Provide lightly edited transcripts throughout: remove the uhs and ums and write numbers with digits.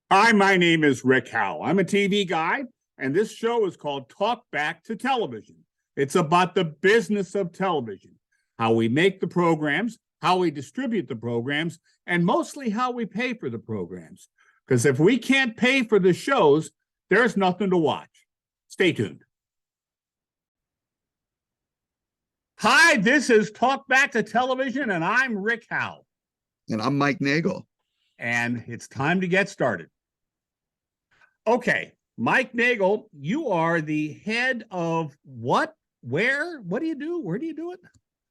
Hi, my name is Rick Howell. I'm a TV guy, and this show is called Talk Back to Television. It's about the business of television, how we make the programs, how we distribute the programs, and mostly how we pay for the programs. Because if we can't pay for the shows, there's nothing to watch. Stay tuned. Hi, this is Talk Back to Television, and I'm Rick Howell. And I'm Mike Nagle. And it's time to get started. Okay, Mike Nagle, you are the head of what, where, what do you do? Where do you do it?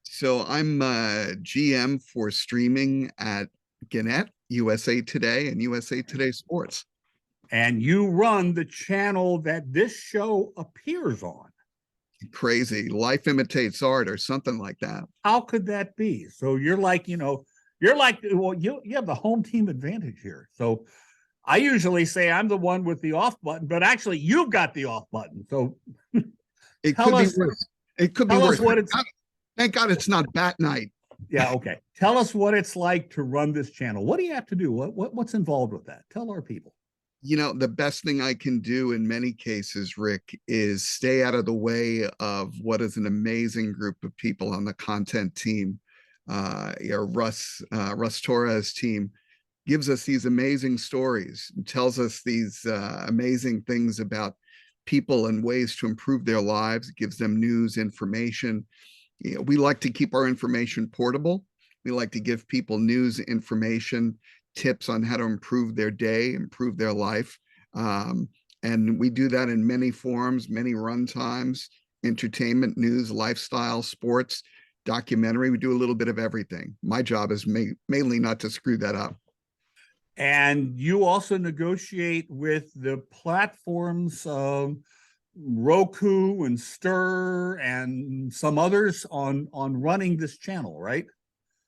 So I'm GM for streaming at Gannett, USAToday, and USAToday Sports. And you run the channel that this show appears on. Crazy. Life imitates art or something like that. How could that be? So you're like, well, you have the home team advantage here. So I usually say I'm the one with the off button, but actually you've got the off button. So it could be worse. It could be worse. Thank God it's not bat night. Yeah, okay. Tell us what it's like to run this channel. What do you have to do? What's involved with that? Tell our people. You know, the best thing I can do in many cases, Rick, is stay out of the way of what is an amazing group of people on the content team. Russ Torres' team gives us these amazing stories, tells us these amazing things about people and ways to improve their lives, gives them news, information. We like to keep our information portable. We like to give people news, information, tips on how to improve their day, improve their life. And we do that in many forms, many run times, entertainment, news, lifestyle, sports, documentary. We do a little bit of everything. My job is mainly not to screw that up. And you also negotiate with the platforms of Roku and Stir and some others on running this channel, right?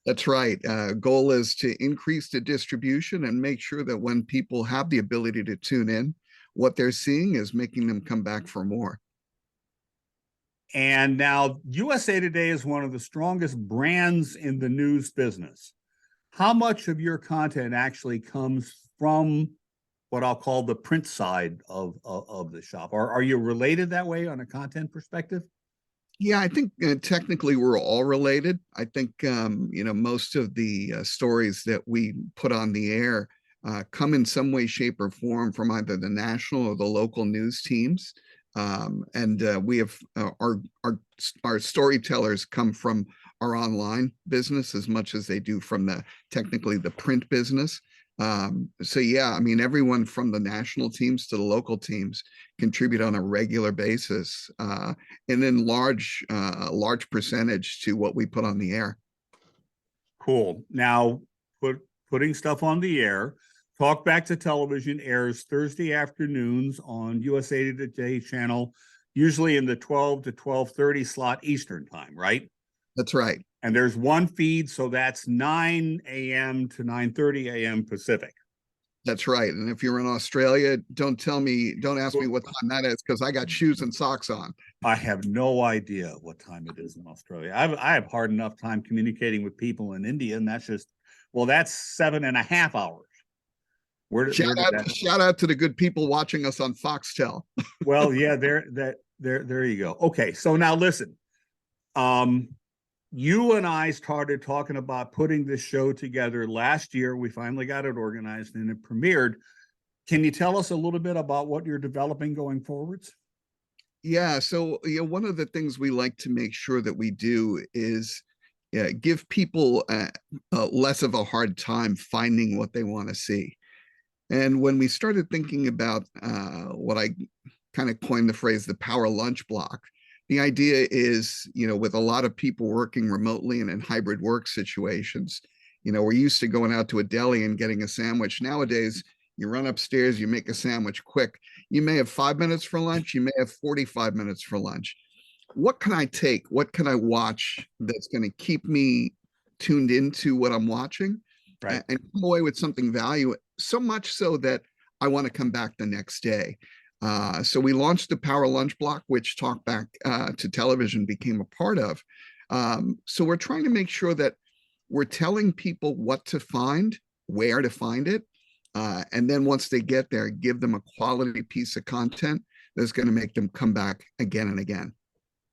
That's right. Goal is to increase the distribution and make sure that when people have the ability to tune in, what they're seeing is making them come back for more. And now USA Today is one of the strongest brands in the news business. How much of your content actually comes from what I'll call the print side of the shop? Are you related that way on a content perspective? Yeah, I think technically we're all related. I think, most of the stories that we put on the air come in some way, shape, or form from either the national or the local news teams. We have our storytellers come from our online business as much as they do from technically the print business. So yeah, I mean, everyone from the national teams to the local teams contribute on a regular basis, and in large percentage to what we put on the air. Cool. Now, putting stuff on the air. Talk Back to Television airs Thursday afternoons on USA Today channel, usually in the 12 to 12:30 slot Eastern time, right? That's right. And there's one feed, so that's 9 a.m. to 9:30 a.m. Pacific. That's right. And if you're in Australia, don't ask me what time that is, because I got shoes and socks on. I have no idea what time it is in Australia. I have hard enough time communicating with people in India, and that's 7.5 hours. Shout out to the good people watching us on Foxtel. Well, yeah, there you go. Okay, so now listen. You and I started talking about putting this show together last year. We finally got it organized and it premiered. Can you tell us a little bit about what you're developing going forwards? Yeah, so one of the things we like to make sure that we do is give people less of a hard time finding what they want to see. And when we started thinking about what I kind of coined the phrase, the power lunch block, the idea is, with a lot of people working remotely and in hybrid work situations, we're used to going out to a deli and getting a sandwich. Nowadays, you run upstairs, you make a sandwich quick. You may have 5 minutes for lunch. You may have 45 minutes for lunch. What can I take? What can I watch that's going to keep me tuned into what I'm watching, right, and come away with something value, so much so that I want to come back the next day? So we launched the Power Lunch Block, which Talk Back to Television became a part of. So we're trying to make sure that we're telling people what to find, where to find it, And then once they get there, give them a quality piece of content that's going to make them come back again and again.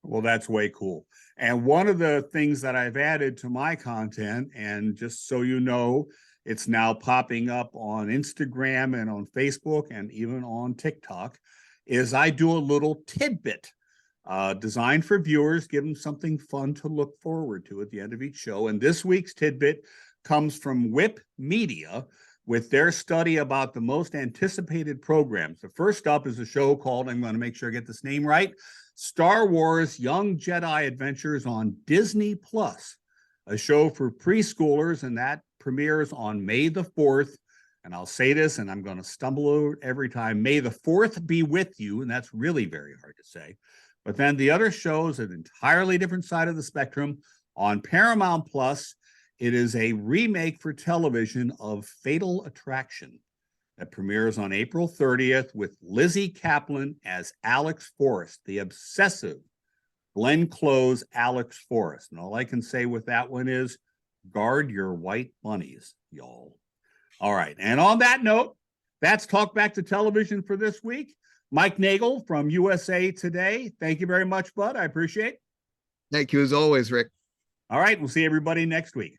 Well, that's way cool. And one of the things that I've added to my content, and just so you know, it's now popping up on Instagram and on Facebook and even on TikTok, is I do a little tidbit designed for viewers, give them something fun to look forward to at the end of each show. And this week's tidbit comes from Whip Media with their study about the most anticipated programs. The first up is a show called, I'm going to make sure I get this name right, Star Wars Young Jedi Adventures on Disney Plus, a show for preschoolers, and that premieres on May the 4th. And I'll say this, and I'm going to stumble over it every time. May the 4th be with you, and that's really very hard to say. But then the other show is an entirely different side of the spectrum. On Paramount Plus, it is a remake for television of Fatal Attraction that premieres on April 30th with Lizzie Kaplan as Alex Forrest, the obsessive Glenn Close Alex Forrest. And all I can say with that one is guard your white bunnies, y'all. All right. And on that note, that's Talk Back to Television for this week. Mike Nagle from USA Today. Thank you very much, bud. I appreciate it. Thank you as always, Rick. All right. We'll see everybody next week.